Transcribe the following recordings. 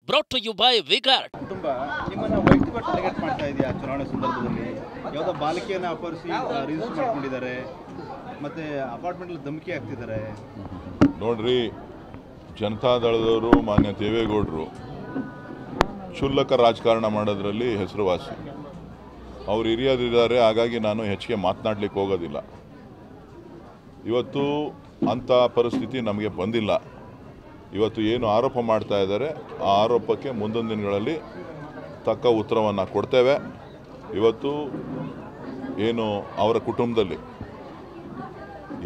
Brought to you by Vigard. ಕುಟುಂಬ ನಿಮ್ಮನ್ನ ವೈಯಕ್ತಿಕ ಟಾರ್ಗೆಟ್ ಮಾಡ್ತಾ ಇದೆಯಾ ಚುನಾವಣೆ ಸಂದರ್ಭದಲ್ಲಿ? ಯಾವುದೋ ಬಾಲಕಿಯನ್ನು ಅಪಹರಿಸಿ ರಿಜಿಸ್ಟರ್ ಮಾಡ್ಕೊಂಡಿದ್ದಾರೆ, ಮತ್ತೆ ಅಪಾರ್ಟ್ಮೆಂಟಲ್ಲಿ ಧಮಕಿ ಹಾಕ್ತಿದ್ದಾರೆ. ನೋಡ್ರಿ, ಜನತಾದಳದವರು ಮಾನ್ಯ ದೇವೇಗೌಡರು ಕ್ಷುಲ್ಲಕ ರಾಜಕಾರಣ ಮಾಡೋದ್ರಲ್ಲಿ ಹೆಸರುವಾಸಿ. ಅವರು ಹಿರಿಯರಿದ್ದಾರೆ, ಹಾಗಾಗಿ ನಾನು ಹೆಚ್ಚಿಗೆ ಮಾತನಾಡಲಿಕ್ಕೆ ಹೋಗೋದಿಲ್ಲ. ಇವತ್ತು ಅಂಥ ಪರಿಸ್ಥಿತಿ ನಮಗೆ ಬಂದಿಲ್ಲ. ಇವತ್ತು ಏನು ಆರೋಪ ಮಾಡ್ತಾ ಇದ್ದಾರೆ ಆ ಆರೋಪಕ್ಕೆ ಮುಂದಿನ ದಿನಗಳಲ್ಲಿ ತಕ್ಕ ಉತ್ತರವನ್ನು ಕೊಡ್ತೇವೆ. ಇವತ್ತು ಏನು ಅವರ ಕುಟುಂಬದಲ್ಲಿ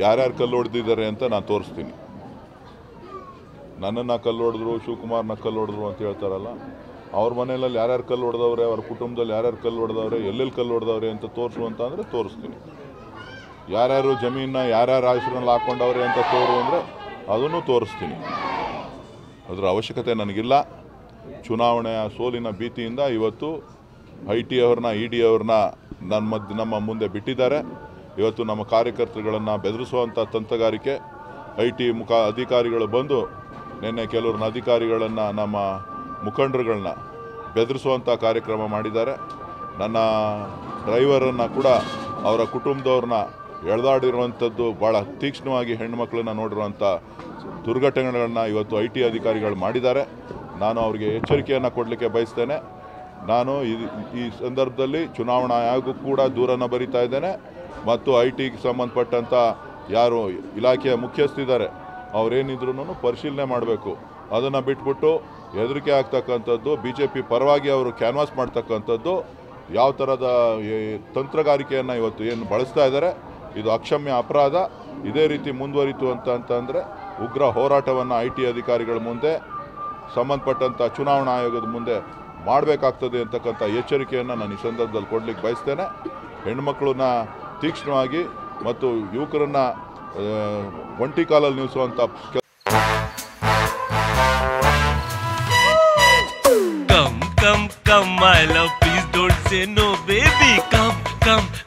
ಯಾರ್ಯಾರು ಕಲ್ಲು ಹೊಡೆದಿದ್ದಾರೆ ಅಂತ ನಾನು ತೋರಿಸ್ತೀನಿ. ನನ್ನನ್ನು ಕಲ್ಲು ಹೊಡೆದ್ರು, ಶಿವಕುಮಾರ್ನ ಕಲ್ಲು ಹೊಡೆದ್ರು ಅಂತ ಹೇಳ್ತಾರಲ್ಲ, ಅವ್ರ ಮನೆಯಲ್ಲಿ ಯಾರ್ಯಾರು ಕಲ್ಲು ಹೊಡೆದವ್ರೆ, ಅವ್ರ ಕುಟುಂಬದಲ್ಲಿ ಯಾರ್ಯಾರು ಕಲ್ಲು ಹೊಡೆದವ್ರೆ, ಎಲ್ಲೆಲ್ಲಿ ಕಲ್ಲು ಹೊಡೆದವ್ರೆ ಅಂತ ತೋರಿಸುವಂತ ಅಂದರೆ ತೋರಿಸ್ತೀನಿ. ಯಾರ್ಯಾರು ಜಮೀನನ್ನ ಯಾರ್ಯಾರು ಹೆಸರಲ್ಲಿ ಹಾಕ್ಕೊಂಡವ್ರೆ ಅಂತ ತೋರು ಅಂದರೆ ಅದನ್ನು ತೋರಿಸ್ತೀನಿ. ಅದರ ಅವಶ್ಯಕತೆ ನನಗಿಲ್ಲ. ಚುನಾವಣೆಯ ಸೋಲಿನ ಭೀತಿಯಿಂದ ಇವತ್ತು IT ಅವ್ರನ್ನ ED ಅವ್ರನ್ನ ನಮ್ಮ ಮುಂದೆ ಬಿಟ್ಟಿದ್ದಾರೆ. ಇವತ್ತು ನಮ್ಮ ಕಾರ್ಯಕರ್ತರುಗಳನ್ನು ಬೆದರಿಸುವಂಥ ತಂತ್ರಗಾರಿಕೆ IT ಅಧಿಕಾರಿಗಳು ಬಂದು ನಿನ್ನೆ ಕೆಲವ್ರನ್ನ ಅಧಿಕಾರಿಗಳನ್ನು, ನಮ್ಮ ಮುಖಂಡರುಗಳನ್ನ ಬೆದರಿಸುವಂಥ ಕಾರ್ಯಕ್ರಮ ಮಾಡಿದ್ದಾರೆ. ನನ್ನ ಡ್ರೈವರನ್ನು ಕೂಡ ಅವರ ಕುಟುಂಬದವ್ರನ್ನ ಎಳೆದಾಡಿರುವಂಥದ್ದು, ಭಾಳ ತೀಕ್ಷ್ಣವಾಗಿ ಹೆಣ್ಣುಮಕ್ಕಳನ್ನ ನೋಡಿರುವಂಥ ದುರ್ಘಟನೆಗಳನ್ನು ಇವತ್ತು IT ಅಧಿಕಾರಿಗಳು ಮಾಡಿದ್ದಾರೆ. ನಾನು ಅವರಿಗೆ ಎಚ್ಚರಿಕೆಯನ್ನು ಕೊಡಲಿಕ್ಕೆ ಬಯಸ್ತೇನೆ. ನಾನು ಈ ಸಂದರ್ಭದಲ್ಲಿ ಚುನಾವಣಾ ಆಯೋಗಕ್ಕೂ ಕೂಡ ದೂರನ್ನು ಬರೀತಾ ಇದ್ದೇನೆ. ಮತ್ತು ITಗೆ ಸಂಬಂಧಪಟ್ಟಂಥ ಯಾರು ಇಲಾಖೆಯ ಮುಖ್ಯಸ್ಥರಿದ್ದಾರೆ ಅವರೇನಿದ್ರೂ ಪರಿಶೀಲನೆ ಮಾಡಬೇಕು. ಅದನ್ನು ಬಿಟ್ಬಿಟ್ಟು ಹೆದರಿಕೆ ಆಗ್ತಕ್ಕಂಥದ್ದು, BJP ಪರವಾಗಿ ಅವರು ಕ್ಯಾನ್ವಾಸ್ ಮಾಡ್ತಕ್ಕಂಥದ್ದು, ಯಾವ ಥರದ ತಂತ್ರಗಾರಿಕೆಯನ್ನು ಇವತ್ತು ಏನು ಬಳಸ್ತಾ ಇದ್ದಾರೆ, ಇದು ಅಕ್ಷಮ್ಯ ಅಪರಾಧ. ಇದೇ ರೀತಿ ಮುಂದುವರಿತು ಅಂತಂದರೆ ಉಗ್ರ ಹೋರಾಟವನ್ನು IT ಅಧಿಕಾರಿಗಳ ಮುಂದೆ, ಸಂಬಂಧಪಟ್ಟಂಥ ಚುನಾವಣಾ ಆಯೋಗದ ಮುಂದೆ ಮಾಡಬೇಕಾಗ್ತದೆ ಅಂತಕ್ಕಂಥ ಎಚ್ಚರಿಕೆಯನ್ನು ನಾನು ಈ ಸಂದರ್ಭದಲ್ಲಿ ಕೊಡಲಿಕ್ಕೆ ಬಯಸ್ತೇನೆ. ಹೆಣ್ಣುಮಕ್ಕಳನ್ನ ತೀಕ್ಷ್ಣವಾಗಿ ಮತ್ತು ಯುವಕರನ್ನು ಒಂಟಿ ಕಾಲಲ್ಲಿ ನಿಲ್ಲಿಸುವಂಥ my love, please don't say no, baby.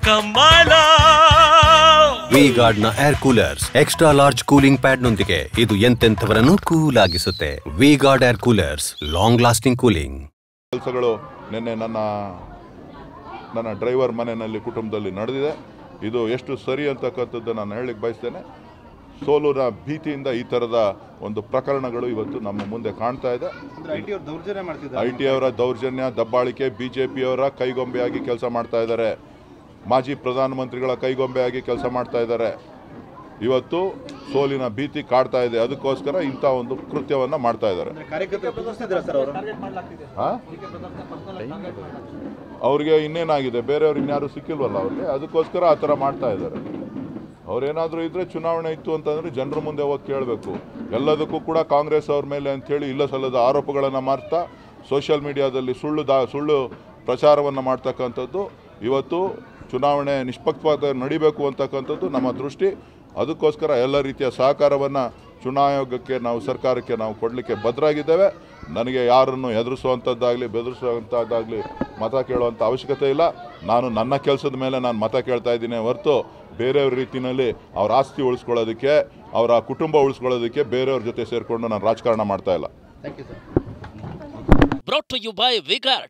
Come, my love. V-Guard ನ air coolers extra large cooling pad ನೊಂದಿಗೆ ಇದು ಎಂತೆಂಥವರನ್ನು ಕೂಲ್ ಆಗಿಸುತ್ತೆ. V-Guard air coolers, long lasting cooling. ಕೆಲಸಗಳು ನಿನ್ನೆ ನನ್ನ ಡ್ರೈವರ್ ಮನೆಯಲ್ಲಿ ಕುಟುಂಬದಲ್ಲಿ ನಡೆದಿದೆ. ಇದು ಎಷ್ಟು ಸರಿ ಅಂತಕ್ಕಂಥದ್ದು ನಾನು ಹೇಳಲಿಕ್ಕೆ ಬಯಸ್ತೇನೆ. ಸೋಲುನ ಭೀತಿಯಿಂದ ಈ ಥರದ ಒಂದು ಪ್ರಕರಣಗಳು ಇವತ್ತು ನಮ್ಮ ಮುಂದೆ ಕಾಣ್ತಾ ಇದೆ. IT ಅವರ ದೌರ್ಜನ್ಯ, ದಬ್ಬಾಳಿಕೆ, BJP ಅವರ ಕೈಗೊಂಬೆಯಾಗಿ ಕೆಲಸ ಮಾಡ್ತಾ ಇದ್ದಾರೆ. ಮಾಜಿ ಪ್ರಧಾನಮಂತ್ರಿಗಳ ಕೈಗೊಂಬೆಯಾಗಿ ಕೆಲಸ ಮಾಡ್ತಾ ಇದ್ದಾರೆ. ಇವತ್ತು ಸೋಲಿನ ಭೀತಿ ಕಾಡ್ತಾ ಇದೆ, ಅದಕ್ಕೋಸ್ಕರ ಇಂಥ ಒಂದು ಕೃತ್ಯವನ್ನು ಮಾಡ್ತಾ ಇದ್ದಾರೆ. ಅವ್ರಿಗೆ ಇನ್ನೇನಾಗಿದೆ, ಬೇರೆಯವ್ರು ಇನ್ಯಾರು ಸಿಕ್ಕಿಲ್ವಲ್ಲ ಅವ್ರಿಗೆ, ಅದಕ್ಕೋಸ್ಕರ ಆ ಥರ ಮಾಡ್ತಾ ಇದ್ದಾರೆ. ಅವ್ರೇನಾದರೂ ಇದ್ದರೆ ಚುನಾವಣೆ ಇತ್ತು ಅಂತಂದರೆ ಜನರ ಮುಂದೆ ಹೋಗಿ ಕೇಳಬೇಕು. ಎಲ್ಲದಕ್ಕೂ ಕೂಡ ಕಾಂಗ್ರೆಸ್ ಅವ್ರ ಮೇಲೆ ಅಂಥೇಳಿ ಇಲ್ಲ ಸಲ್ಲದ ಆರೋಪಗಳನ್ನು ಮಾಡ್ತಾ ಸೋಷಿಯಲ್ ಮೀಡಿಯಾದಲ್ಲಿ ಸುಳ್ಳು ಪ್ರಚಾರವನ್ನು ಮಾಡ್ತಕ್ಕಂಥದ್ದು. ಇವತ್ತು ಚುನಾವಣೆ ನಿಷ್ಪಕ್ಷಪಾತ ನಡಿಬೇಕು ಅಂತಕ್ಕಂಥದ್ದು ನಮ್ಮ ದೃಷ್ಟಿ. ಅದಕ್ಕೋಸ್ಕರ ಎಲ್ಲ ರೀತಿಯ ಸಹಕಾರವನ್ನು ಚುನಾವಣಾ ಆಯೋಗಕ್ಕೆ, ನಾವು ಸರ್ಕಾರಕ್ಕೆ ನಾವು ಕೊಡಲಿಕ್ಕೆ ಬದ್ಧರಾಗಿದ್ದೇವೆ. ನನಗೆ ಯಾರನ್ನು ಹೆದರಿಸುವಂಥದ್ದಾಗಲಿ ಬೆದರಿಸುವಂಥದ್ದಾಗಲಿ ಮತ ಕೇಳುವಂಥ ಅವಶ್ಯಕತೆ ಇಲ್ಲ. ನಾನು ನನ್ನ ಕೆಲಸದ ಮೇಲೆ ನಾನು ಮತ ಕೇಳ್ತಾ ಇದ್ದೀನಿ ಹೊರತು ಬೇರೆಯವ್ರ ರೀತಿಯಲ್ಲಿ ಅವ್ರ ಆಸ್ತಿ ಉಳಿಸ್ಕೊಳ್ಳೋದಕ್ಕೆ, ಅವರ ಕುಟುಂಬ ಉಳಿಸ್ಕೊಳ್ಳೋದಕ್ಕೆ ಬೇರೆಯವ್ರ ಜೊತೆ ಸೇರಿಕೊಂಡು ನಾನು ರಾಜಕಾರಣ ಮಾಡ್ತಾ ಇಲ್ಲ. Brought to you by Vigard.